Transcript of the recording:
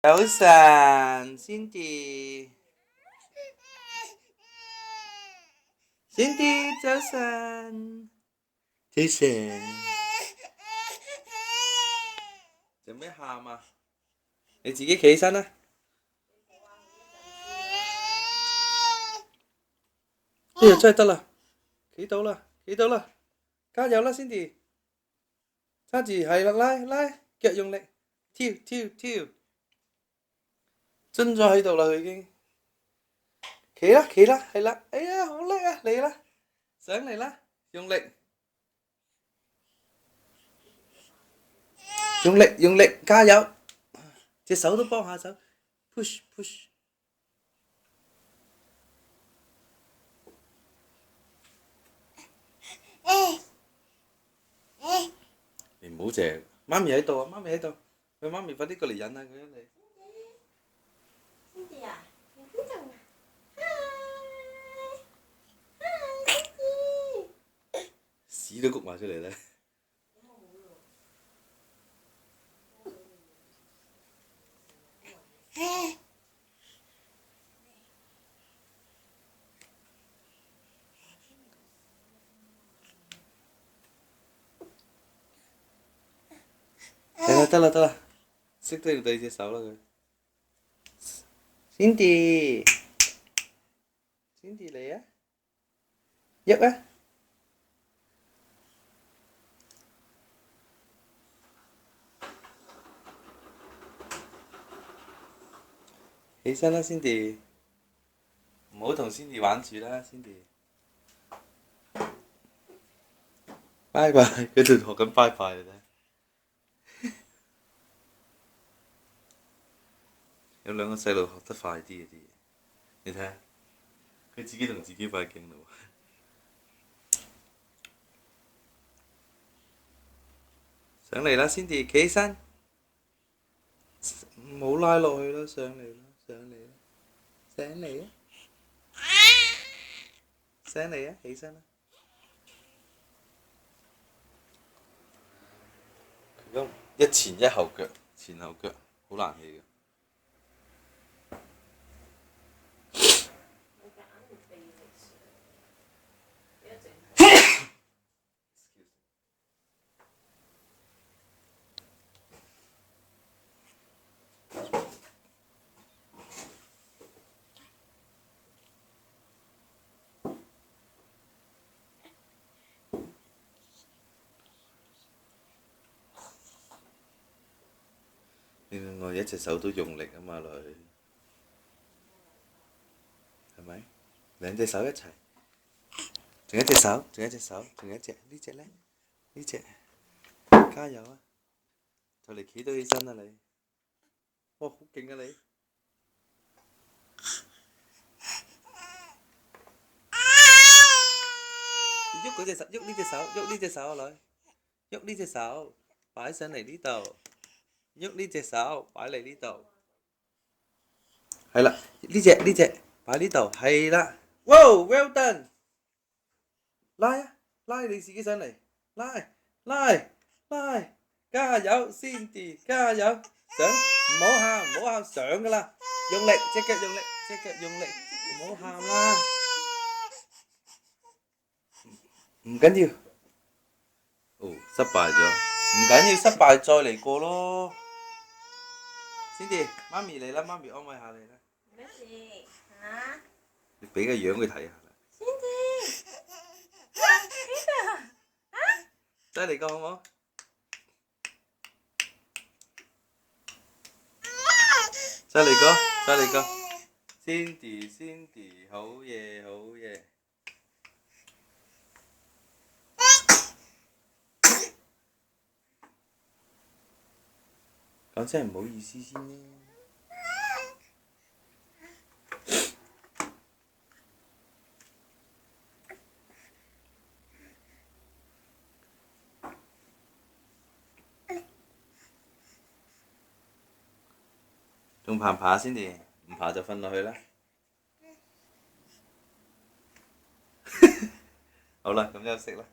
早晨，Cindy，Cindy，早晨，早晨，做咩喊啊？你自己企起身啦。哎呀，真係得啦，企到啦，企到啦，加油啦，Cindy，揸住係啦，拉拉，腳用力，跳跳跳，蹲咗喺度啦，佢已經。企啦，企啦，係啦，哎呀，好叻啊，嚟啦，上嚟啦，用力，用力，用力，加油，隻手都幫下手，push push。你唔好謝，媽咪喺度啊，媽咪喺度，佢媽咪快啲過嚟引下佢啊你。Cindy à? Nhìn thấy chồng à? Hi! Hi, Cindy! 屎都谷埋出嚟咧。得啦得啦，識得要對隻手啦佢。Cindy，Cindy 嚟啊，喐啊！起身啦，Cindy，唔好同 Cindy 玩住啦，Cindy。拜拜，佢哋學緊拜拜嚟睇。有兩個細路學得快啲嘅啲嘢，你睇下，佢自己同自己拜勁咯喎。上嚟啦，Cindy，企起身，唔好拉落去啦，上嚟啦，上嚟啦，上嚟啊，上嚟啊，起身啦。咁一前一後腳，前後腳好難起嘅。另外一隻手都用力啊嘛落去，係咪？兩隻手一齊，仲一隻手，仲一隻手，仲有一隻呢隻咧？呢隻加油啊！就嚟企到起身啦你，哇好勁啊你！喐嗰隻手，喐呢隻手，喐呢隻手啊女，喐呢隻手，擺上嚟呢度。喐呢隻手擺嚟呢度，係啦，呢隻擺呢度，係啦，哇 ，well done，拉啊，拉你自己上嚟，拉，加油，Cindy，加油，上，唔好喊，唔好喊，上噶啦，用力，隻腳用力，隻腳用力，唔好喊啦，唔緊要，哦，失敗咗，唔緊要，失敗再嚟過咯。Cindy，媽咪嚟啦，媽咪安慰下你啦。咩事嚇？你俾個樣佢睇下啦。Cindy，喺度啊？再嚟個好唔好？再嚟個，再嚟個。Cindy，好嘢，好嘢。講聲唔好意思先啦。仲爬唔爬先至？唔爬就瞓落去啦。好啦，咁休息啦。